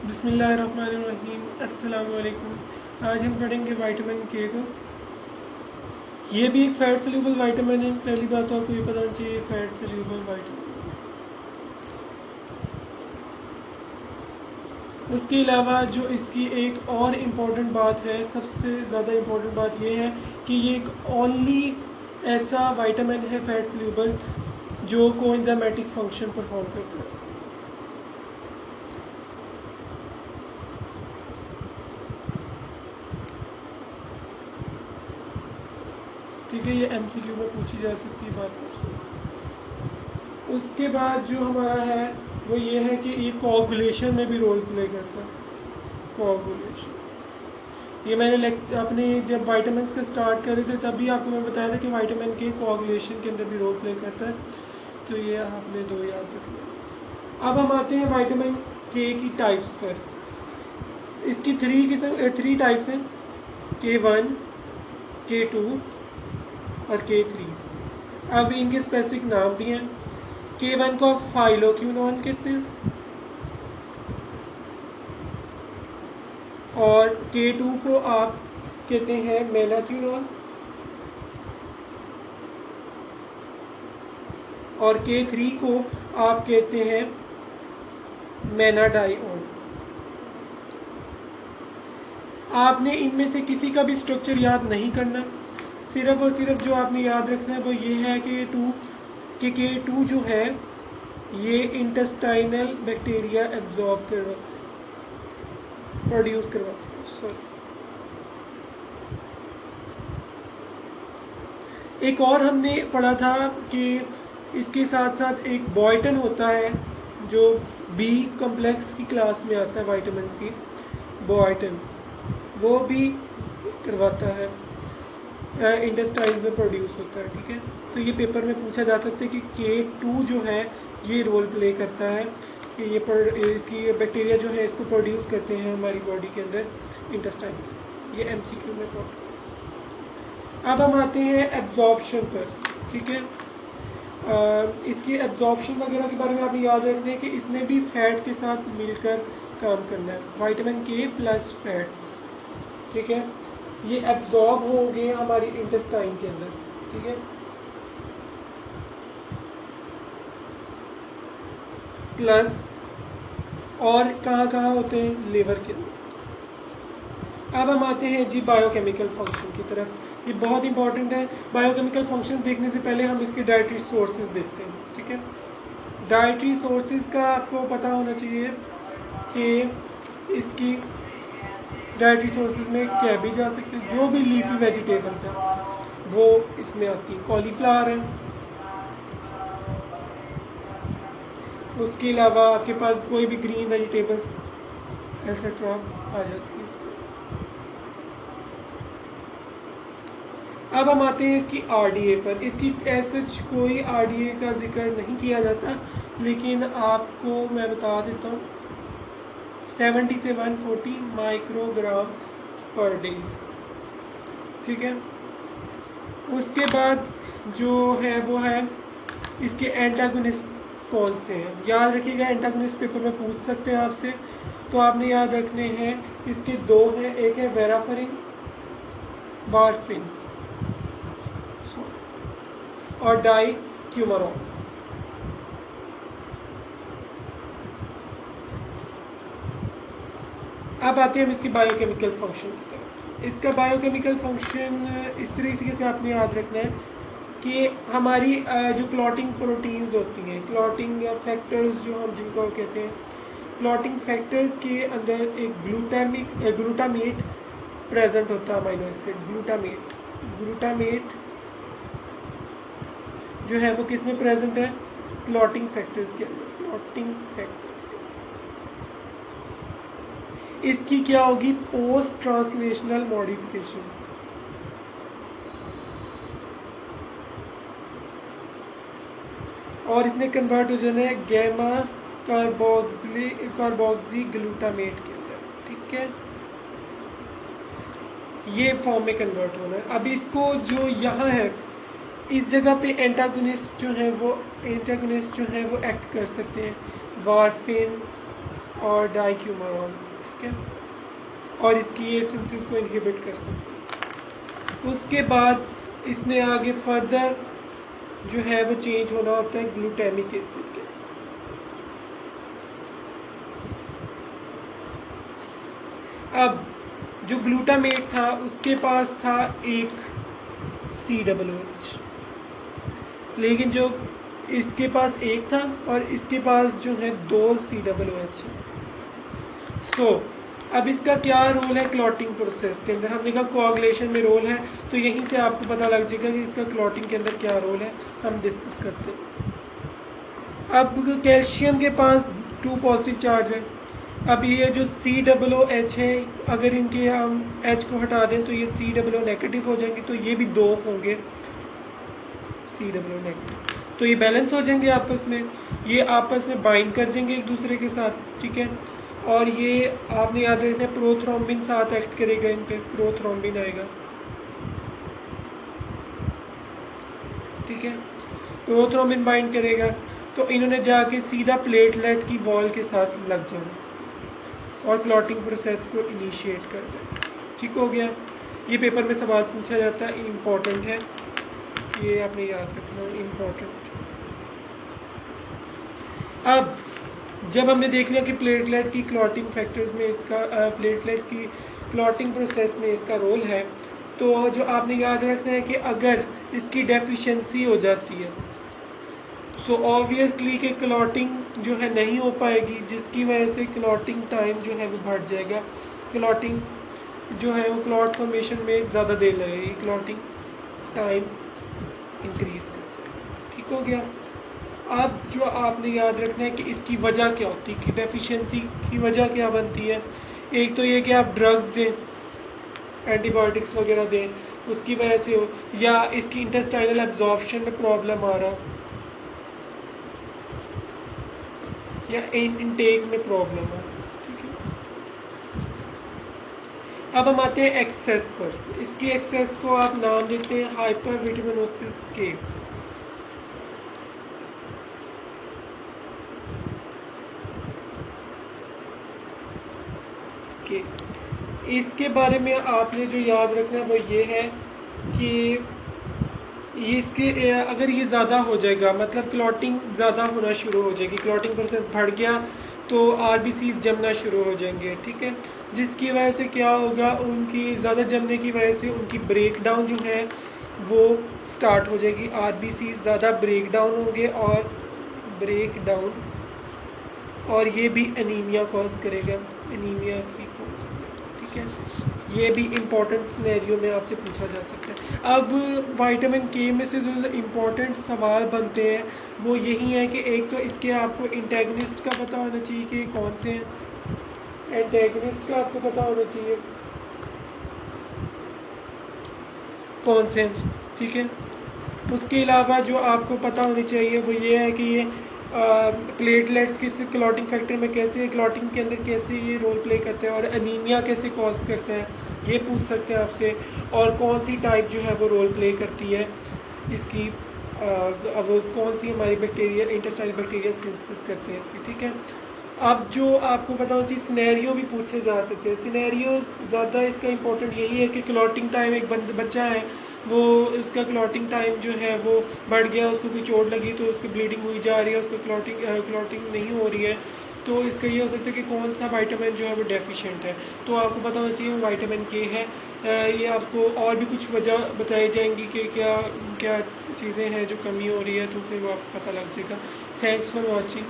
बिस्मिल्लाहिर्रहमानिर्रहीम। अस्सलाम वालेकुम। आज हम पढ़ेंगे विटामिन के को। ये भी एक फैट सोल्यूबल विटामिन है। पहली बात तो आपको ये पता होना चाहिए फैट सोल्यूबल विटामिन। उसके अलावा जो इसकी एक और इम्पॉर्टेंट बात है, सबसे ज़्यादा इम्पॉर्टेंट बात ये है कि ये एक ओनली ऐसा विटामिन है फैट सोल्यूबल जो कोएंजाइमेटिक फंक्शन परफॉर्म करता है। ठीक है, ये एमसीक्यू में पूछी जा सकती है बात आपसे। उसके बाद जो हमारा है वो ये है कि ये कोआगुलेशन में भी रोल प्ले करता है। कोआगुलेशन, ये मैंने अपने जब वाइटामिन का स्टार्ट कर रहे थे तभी आपको मैं बताया था कि वाइटामिन के कोआगुलेशन के अंदर भी रोल प्ले करता है। तो ये आपने दो याद रख लिया। अब हम आते हैं वाइटामिन के की टाइप्स पर। इसकी थ्री टाइप्स हैं, K1, K2 और K3। अब इनके स्पेसिफिक नाम भी हैं। K1 को आप फाइलोक्विनोन कहते हैं और K2 को आप कहते हैं मेलाक्विनोन और K3 को आप कहते हैं मेनाडाइओन। आपने इनमें से किसी का भी स्ट्रक्चर याद नहीं करना, सिर्फ और सिर्फ जो आपने याद रखना है वो ये है कि K2 जो है ये इंटेस्टाइनल बैक्टीरिया एब्जॉर्ब करवाते हैं, प्रोड्यूस करवाते हैं। सॉरी, एक और हमने पढ़ा था कि इसके साथ साथ एक बॉयटन होता है जो बी कम्प्लेक्स की क्लास में आता है वाइटामिन की। बॉयटन वो भी करवाता है, इंटेस्टाइन में प्रोड्यूस होता है। ठीक है, तो ये पेपर में पूछा जा सकता है कि K2 जो है ये रोल प्ले करता है कि इसकी बैक्टीरिया जो है इसको प्रोड्यूस करते हैं हमारी बॉडी के अंदर इंटेस्टाइन के। ये एमसीक्यू में प्रॉब्लम। अब हम आते हैं एब्जॉर्प्शन पर। ठीक है, इसकी एब्जॉर्प्शन वगैरह के बारे में आपने याद रखना है कि इसने भी फैट के साथ मिलकर काम करना है, विटामिन के प्लस फैट्स। ठीक है, ये एब्जॉर्ब होंगे हमारी इंटेस्टाइन के अंदर। ठीक है, प्लस और कहाँ कहाँ होते हैं, लिवर के अंदर। अब हम आते हैं जी बायोकेमिकल फंक्शन की तरफ। ये बहुत इंपॉर्टेंट है। बायोकेमिकल फंक्शन देखने से पहले हम इसके डाइटरी सोर्सेज देखते हैं। ठीक है, डाइटरी सोर्सेज का आपको पता होना चाहिए कि इसकी डाइटरी सोर्सेज में क्या भी जा सकते हैं। जो भी लीफी वेजिटेबल्स हैं वो इसमें आती है। कॉलीफ्लावर है, उसके अलावा आपके पास कोई भी ग्रीन वेजिटेबल्स एक्सेट्रा आ जाती है इसमें। अब हम आते हैं इसकी आरडीए पर। इसकी सच कोई आरडीए का जिक्र नहीं किया जाता, लेकिन आपको मैं बता देता हूँ 70 से 140 माइक्रोग्राम पर डे। ठीक है, उसके बाद जो है वो है इसके एंटागोनिस्ट कौन से हैं। याद रखिएगा, एंटागोनिस्ट पेपर में पूछ सकते हैं आपसे, तो आपने याद रखने हैं। इसके दो हैं, एक है वेराफरिन, वारफिन और डाई क्यूमरॉन। अब आते हैं हम इसकी बायोकेमिकल फंक्शन की तरफ। इसका बायोकेमिकल फंक्शन इस तरीके से आपने याद रखना है कि हमारी जो क्लॉटिंग प्रोटीन्स होती हैं, क्लॉटिंग फैक्टर्स जो हम जिनको कहते हैं, क्लॉटिंग फैक्टर्स के अंदर एक ग्लूटामेट प्रेजेंट होता है। अमीनो एसिड ग्लूटामेट जो है वो किस में प्रेजेंट है, क्लॉटिंग फैक्टर्स के अंदर। क्लॉटिंग फैक्टर्स इसकी क्या होगी, पोस्ट ट्रांसलेशनल मॉडिफिकेशन। और इसने कन्वर्ट हो जाना है गैमा कार्बोक्सी ग्लूटामेट के अंदर। ठीक है, ये फॉर्म में कन्वर्ट होना है। अब इसको जो यहाँ है इस जगह पे एंटागोनिस्ट जो है वो एक्ट कर सकते हैं। वारफिन और डाइक्यूमारॉन, ठीक है, और इसकी ये सिंथेसिस को इनहिबिट कर सकते हैं। उसके बाद इसने आगे फर्दर जो है वो चेंज होना होता है ग्लूटामिक एसिड के। अब जो ग्लूटामेट था उसके पास था एक COOH, लेकिन जो इसके पास एक था और इसके पास जो है 2 COOH है। सो अब इसका क्या रोल है क्लॉटिंग प्रोसेस के अंदर? हमने कहा कोआगुलेशन में रोल है, तो यहीं से आपको पता लग जाएगा कि इसका क्लॉटिंग के अंदर क्या रोल है, हम डिस्कस करते हैं। अब कैल्शियम के पास 2 पॉजिटिव चार्ज है। अब ये जो COOH है, अगर इनके हम H को हटा दें तो ये COO नेगेटिव हो जाएंगे, तो ये भी 2 होंगे COO नेगेटिव, तो ये बैलेंस हो जाएंगे आपस में, ये आपस में बाइंड कर जाएंगे एक दूसरे के साथ, ठीक है। और ये आपने याद रखना है प्रोथ्रोम्बिन साथ एक्ट करेगा, इन पे प्रोथ्रोम्बिन आएगा, ठीक है, प्रोथ्रोम्बिन बाइंड करेगा, तो इन्होंने जाके सीधा प्लेटलेट की वॉल के साथ लग जाना और क्लॉटिंग प्रोसेस को इनिशिएट कर देना। ठीक हो गया। ये पेपर में सवाल पूछा जाता है, इम्पोर्टेंट है, ये आपने याद रखना, इम्पोर्टेंट। अब जब हमने देख लिया कि प्लेटलेट की क्लॉटिंग फैक्टर्स में इसका प्लेटलेट की क्लॉटिंग प्रोसेस में इसका रोल है, तो जो आपने याद रखना है कि अगर इसकी डेफिशिएंसी हो जाती है सो ऑब्वियसली कि क्लॉटिंग जो है नहीं हो पाएगी, जिसकी वजह से क्लॉटिंग टाइम जो है वो बढ़ जाएगा, क्लॉटिंग जो है वो क्लॉट फॉर्मेशन में ज़्यादा देर लगेगी, क्लॉटिंग टाइम इंक्रीज कर जाएगा। ठीक हो गया। अब जो आपने याद रखना है कि इसकी वजह क्या होती है, कि डेफिशिएंसी की वजह क्या बनती है। एक तो ये कि आप ड्रग्स दें, एंटीबायोटिक्स वगैरह दें, उसकी वजह से हो, या इसकी इंटेस्टाइनल एब्जॉर्प्शन में प्रॉब्लम आ रहा, या इनटेक में प्रॉब्लम आ रहा, ठीक है। अब हम आते हैं एक्सेस पर। इसकी एक्सेस को आप नाम देते हैं हाइपरविटामिनोसिस के। इसके बारे में आपने जो याद रखना है वो ये है कि इसके अगर ये ज़्यादा हो जाएगा, मतलब क्लॉटिंग ज़्यादा होना शुरू हो जाएगी, क्लॉटिंग प्रोसेस बढ़ गया तो RBCs जमना शुरू हो जाएंगे, ठीक है, जिसकी वजह से क्या होगा, उनकी ज़्यादा जमने की वजह से उनकी ब्रेक डाउन जो है वो स्टार्ट हो जाएगी, RBCs ज़्यादा ब्रेक डाउन होंगे और ब्रेक डाउन, और ये भी एनीमिया कॉज करेगा, एनीमिया की कॉज, ठीक है। ये भी इम्पोर्टेंट सिनेरियो में आपसे पूछा जा सकता है। अब विटामिन के में से जो इम्पोर्टेंट सवाल बनते हैं वो यही है कि एक तो इसके आपको इंटेगनिस्ट का पता होना चाहिए कि कौन से हैं, एंटेगनिस्ट का आपको पता होना चाहिए कौन से हैं, ठीक है। उसके अलावा जो आपको पता होनी चाहिए वो ये है कि ये प्लेटलेट्स किस क्लॉटिंग फैक्टर में कैसे, क्लॉटिंग के अंदर कैसे ये रोल प्ले करते हैं, और एनीमिया कैसे कॉज करता है, ये पूछ सकते हैं आपसे, और कौन सी टाइप जो है वो रोल प्ले करती है इसकी, वो कौन सी हमारी बैक्टीरिया इंटेस्टाइनल बैक्टीरिया सिंथेसिस करते हैं इसकी, ठीक है। अब जो आपको पता होना चाहिए, सिनेरियो भी पूछे जा सकते हैं। सिनेरियो ज़्यादा इसका इंपॉर्टेंट यही है कि क्लॉटिंग टाइम, एक बच्चा है वो उसका क्लॉटिंग टाइम जो है वो बढ़ गया, उसको कोई चोट लगी तो उसकी ब्लीडिंग हुई जा रही है, उसको क्लॉटिंग नहीं हो रही है, तो इसका ये हो सकता है कि कौन सा विटामिन जो है वो डेफिशिएंट है, तो आपको पता होना चाहिए वो विटामिन के है। ये आपको और भी कुछ वजह बताई जाएंगी कि क्या क्या चीज़ें हैं जो कमी हो रही है, तो फिर वो आपको पता लग जाएगा। Thanks for watching.